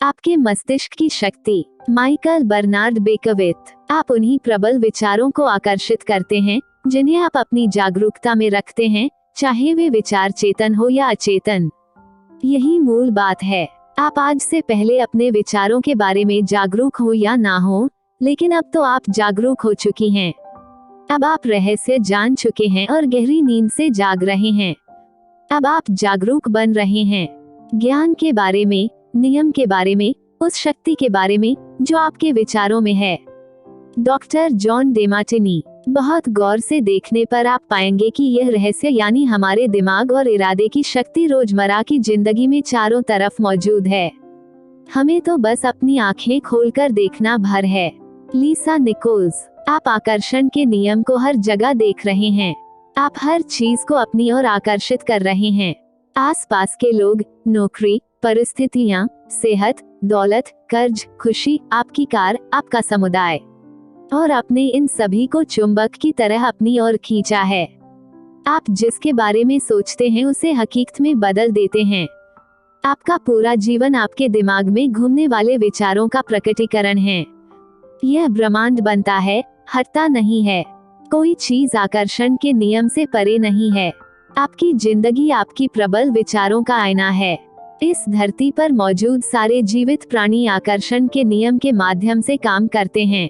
आपके मस्तिष्क की शक्ति। Michael Bernard Beckwith. आप उन्हीं प्रबल विचारों को आकर्षित करते हैं जिन्हें आप अपनी जागरूकता में रखते हैं, चाहे वे विचार चेतन हो या अचेतन। यही मूल बात है। आप आज से पहले अपने विचारों के बारे में जागरूक हो या ना हो, लेकिन अब तो आप जागरूक हो चुकी हैं। अब आप रहस्य जान चुके हैं और गहरी नींद से जाग रहे हैं। अब आप जागरूक बन रहे हैं, ज्ञान के बारे में, नियम के बारे में, उस शक्ति के बारे में जो आपके विचारों में है। Doctor John Demartini. बहुत गौर से देखने पर आप पाएंगे कि यह रहस्य यानी हमारे दिमाग और इरादे की शक्ति रोजमर्रा की जिंदगी में चारों तरफ मौजूद है। हमें तो बस अपनी आंखें खोलकर देखना भर है। लीसा निकोल्स। आप आकर्षण के नियम को हर जगह देख रहे हैं। आप हर चीज को अपनी ओर आकर्षित कर रहे हैं। आसपास के लोग, नौकरी, परिस्थितियां, सेहत, दौलत, कर्ज, खुशी, आपकी कार, आपका समुदाय, और आपने इन सभी को चुंबक की तरह अपनी ओर खींचा है। आप जिसके बारे में सोचते हैं उसे हकीकत में बदल देते हैं। आपका पूरा जीवन आपके दिमाग में घूमने वाले विचारों का प्रकटीकरण है। यह ब्रह्मांड बनता है, हटता नहीं है। कोई चीज आकर्षण के नियम से परे नहीं है। आपकी जिंदगी आपकी प्रबल विचारों का आईना है। इस धरती पर मौजूद सारे जीवित प्राणी आकर्षण के नियम के माध्यम से काम करते हैं।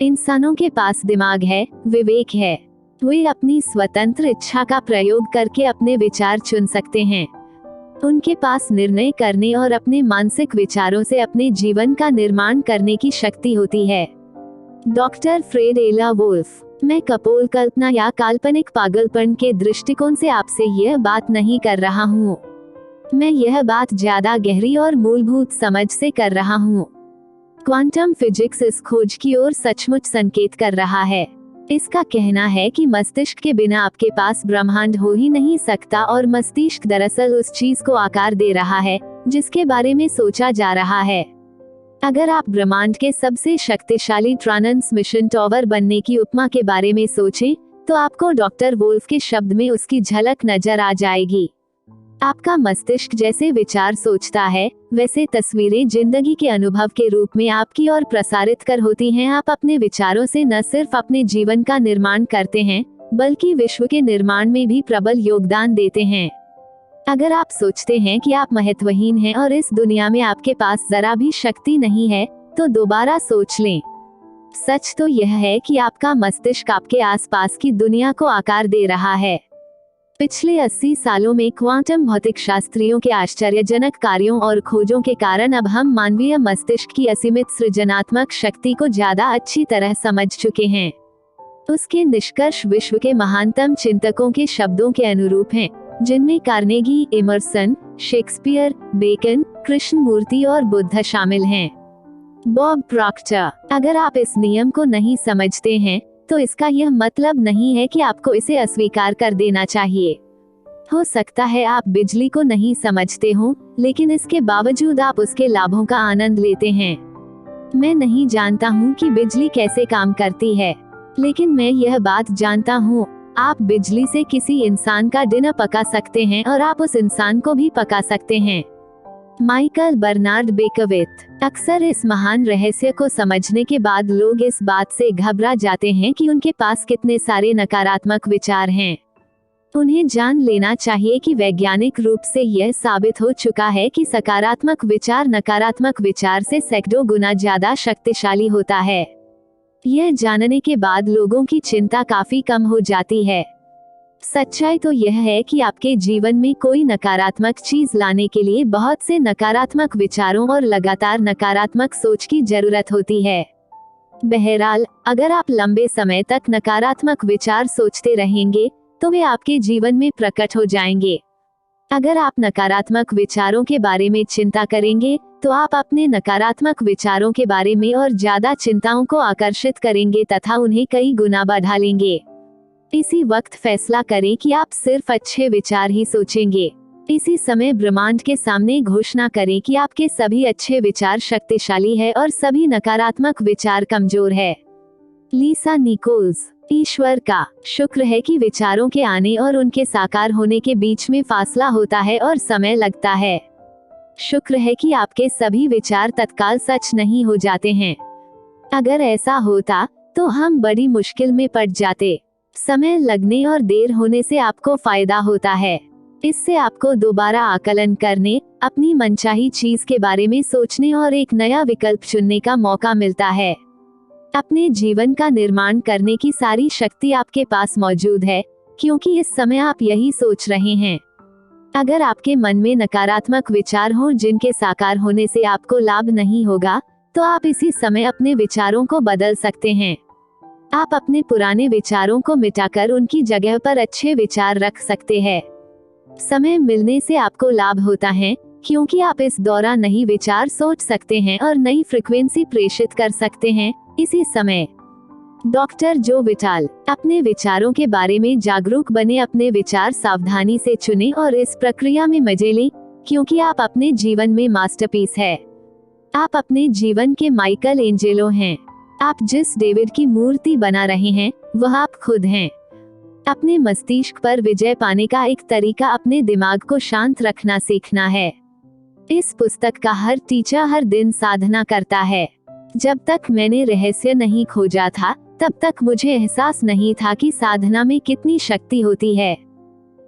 इंसानों के पास दिमाग है, विवेक है। वे अपनी स्वतंत्र इच्छा का प्रयोग करके अपने विचार चुन सकते हैं। उनके पास निर्णय करने और अपने मानसिक विचारों से अपने जीवन का निर्माण करने की शक्ति होती है। डॉक्टर फ्रेड एला वुल्फ। मैं कपोल कल्पना या काल्पनिक पागलपन के दृष्टिकोण से आपसे यह बात नहीं कर रहा हूँ। मैं यह बात ज्यादा गहरी और मूलभूत समझ से कर रहा हूँ। क्वांटम फिजिक्स इस खोज की ओर सचमुच संकेत कर रहा है। इसका कहना है कि मस्तिष्क के बिना आपके पास ब्रह्मांड हो ही नहीं सकता और मस्तिष्क दरअसल उस चीज को आकार दे रहा है जिसके बारे में सोचा जा रहा है। अगर आप ब्रह्मांड के सबसे शक्तिशाली ट्रांसमिशन टावर बनने की उपमा के बारे में सोचें, तो आपको डॉक्टर वुल्फ के शब्द में उसकी झलक नजर आ जाएगी। आपका मस्तिष्क जैसे विचार सोचता है, वैसे तस्वीरें जिंदगी के अनुभव के रूप में आपकी ओर प्रसारित कर होती हैं। आप अपने विचारों से न सिर्फ अपने जीवन का निर्माण करते हैं, बल्कि विश्व के निर्माण में भी प्रबल योगदान देते हैं। अगर आप सोचते हैं कि आप महत्वहीन हैं और इस दुनिया में आपके पास जरा भी शक्ति नहीं है, तो दोबारा सोच लें। सच तो यह है कि आपका मस्तिष्क आपके आसपास की दुनिया को आकार दे रहा है। पिछले 80 सालों में क्वांटम भौतिक शास्त्रियों के आश्चर्यजनक कार्यों और खोजों के कारण अब हम मानवीय मस्तिष्क की असीमित सृजनात्मक शक्ति को ज्यादा अच्छी तरह समझ चुके हैं। उसके निष्कर्ष विश्व के महानतम चिंतकों के शब्दों के अनुरूप हैं, जिनमें Carnegie, Emerson, Shakespeare, Bacon, Krishnamurti और बुद्ध शामिल हैं। Bob Proctor. अगर आप इस नियम को नहीं समझते हैं, तो इसका यह मतलब नहीं है कि आपको इसे अस्वीकार कर देना चाहिए। हो सकता है आप बिजली को नहीं समझते हो, लेकिन इसके बावजूद आप उसके लाभों का आनंद लेते हैं। मैं नहीं जानता हूँ कि बिजली कैसे काम करती है, लेकिन मैं यह बात जानता हूँ, आप बिजली से किसी इंसान का डिनर पका सकते हैं और आप उस इंसान को भी पका सकते हैं। Michael Bernard Beckwith. अक्सर इस महान रहस्य को समझने के बाद लोग इस बात से घबरा जाते हैं कि उनके पास कितने सारे नकारात्मक विचार हैं। उन्हें जान लेना चाहिए कि वैज्ञानिक रूप से यह साबित हो चुका है कि सकारात्मक विचार नकारात्मक विचार से सैकड़ों गुना ज्यादा शक्तिशाली होता है। यह जानने के बाद लोगों की चिंता काफी कम हो जाती है। सच्चाई तो यह है कि आपके जीवन में कोई नकारात्मक चीज लाने के लिए बहुत से नकारात्मक विचारों और लगातार नकारात्मक सोच की जरूरत होती है। बहरहाल, अगर आप लंबे समय तक नकारात्मक विचार सोचते रहेंगे, तो वे आपके जीवन में प्रकट हो जाएंगे। अगर आप नकारात्मक विचारों के बारे में चिंता करेंगे, तो आप अपने नकारात्मक विचारों के बारे में और ज्यादा चिंताओं को आकर्षित करेंगे तथा उन्हें कई गुना बढ़ा लेंगे। इसी वक्त फैसला करें कि आप सिर्फ अच्छे विचार ही सोचेंगे। इसी समय ब्रह्मांड के सामने घोषणा करें कि आपके सभी अच्छे विचार शक्तिशाली है और सभी नकारात्मक विचार कमजोर है। लीसा निकोल्स। ईश्वर का शुक्र है कि विचारों के आने और उनके साकार होने के बीच में फासला होता है और समय लगता है। शुक्र है कि आपके सभी विचार तत्काल सच नहीं हो जाते हैं। अगर ऐसा होता तो हम बड़ी मुश्किल में पड़ जाते। समय लगने और देर होने से आपको फायदा होता है। इससे आपको दोबारा आकलन करने, अपनी मनचाही चीज के बारे में सोचने और एक नया विकल्प चुनने का मौका मिलता है। अपने जीवन का निर्माण करने की सारी शक्ति आपके पास मौजूद है, क्योंकि इस समय आप यही सोच रहे हैं। अगर आपके मन में नकारात्मक विचार हों जिनके साकार होने से आपको लाभ नहीं होगा, तो आप इसी समय अपने विचारों को बदल सकते हैं। आप अपने पुराने विचारों को मिटाकर उनकी जगह पर अच्छे विचार रख सकते हैं। समय मिलने से आपको लाभ होता है, क्योंकि आप इस दौरान नई विचार सोच सकते हैं और नई फ्रीक्वेंसी प्रेषित कर सकते हैं इसी समय। डॉक्टर जो विटाल। अपने विचारों के बारे में जागरूक बने, अपने विचार सावधानी से चुनें और इस प्रक्रिया में मजे लें, क्योंकि आप अपने जीवन में मास्टरपीस है। आप अपने जीवन के माइकल एंजेलो हैं। आप जिस डेविड की मूर्ति बना रहे हैं वह आप खुद हैं। अपने मस्तिष्क पर विजय पाने का एक तरीका अपने दिमाग को शांत रखना सीखना है। इस पुस्तक का हर टीचर हर दिन साधना करता है। जब तक मैंने रहस्य नहीं खोजा था, तब तक मुझे एहसास नहीं था कि साधना में कितनी शक्ति होती है।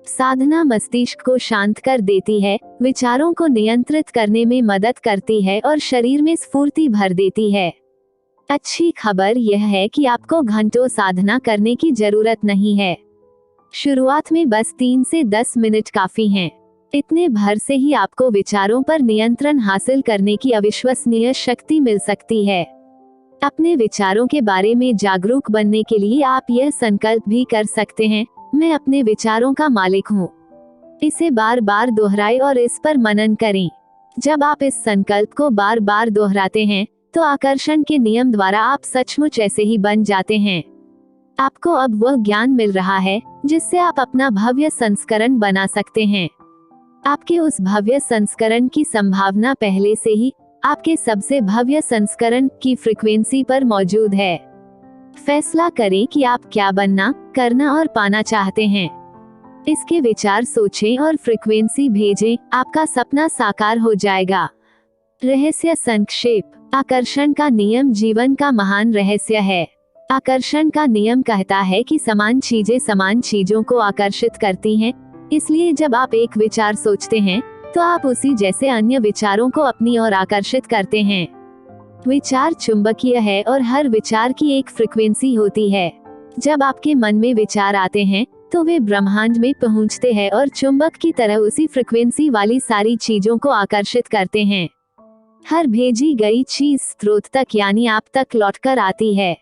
साधना मस्तिष्क को शांत कर देती है, विचारों को नियंत्रित करने में मदद करती है और शरीर में स्फूर्ति भर देती है। अच्छी खबर यह है कि आपको घंटों साधना करने की जरूरत नहीं है। शुरुआत में बस 3 से 10 मिनट काफी हैं। इतने भर से ही आपको विचारों पर नियंत्रण हासिल करने की अविश्वसनीय शक्ति मिल सकती है। अपने विचारों के बारे में जागरूक बनने के लिए आप यह संकल्प भी कर सकते हैं, मैं अपने विचारों का मालिक हूँ। इसे बार बार दोहराएं और इस पर मनन करें। जब आप इस संकल्प को बार बार दोहराते हैं, तो आकर्षण के नियम द्वारा आप सचमुच ऐसे ही बन जाते हैं। आपको अब वह ज्ञान मिल रहा है जिससे आप अपना भव्य संस्करण बना सकते हैं। आपके उस भव्य संस्करण की संभावना पहले से ही आपके सबसे भव्य संस्करण की फ्रीक्वेंसी पर मौजूद है। फैसला करें कि आप क्या बनना, करना और पाना चाहते हैं। इसके विचार सोचें और फ्रीक्वेंसी भेजें, आपका सपना साकार हो जाएगा। रहस्य संक्षेप। आकर्षण का नियम जीवन का महान रहस्य है। आकर्षण का नियम कहता है कि समान चीजें समान चीजों को आकर्षित करती हैं, इसलिए जब आप एक विचार सोचते हैं तो आप उसी जैसे अन्य विचारों को अपनी ओर आकर्षित करते हैं। विचार चुंबकीय है और हर विचार की एक फ्रीक्वेंसी होती है। जब आपके मन में विचार आते हैं तो वे ब्रह्मांड में पहुंचते हैं और चुंबक की तरह उसी फ्रीक्वेंसी वाली सारी चीजों को आकर्षित करते हैं। हर भेजी गई चीज स्रोत तक यानी आप तक लौटकर आती है।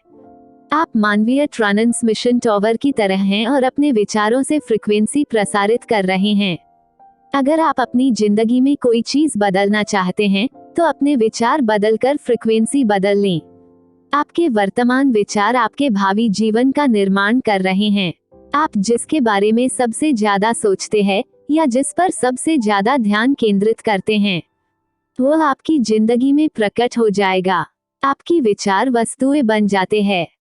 आप मानवीय ट्रांसमिशन टावर की तरह हैं और अपने विचारों से फ्रीक्वेंसी प्रसारित कर रहे हैं। अगर आप अपनी जिंदगी में कोई चीज बदलना चाहते हैं तो अपने विचार बदलकर फ्रीक्वेंसी बदल लें। आपके वर्तमान विचार आपके भावी जीवन का निर्माण कर रहे हैं। आप जिसके बारे में सबसे ज्यादा सोचते हैं या जिस पर सबसे ज्यादा ध्यान केंद्रित करते हैं, वो आपकी जिंदगी में प्रकट हो जाएगा। आपकी विचार वस्तुएं बन जाते हैं।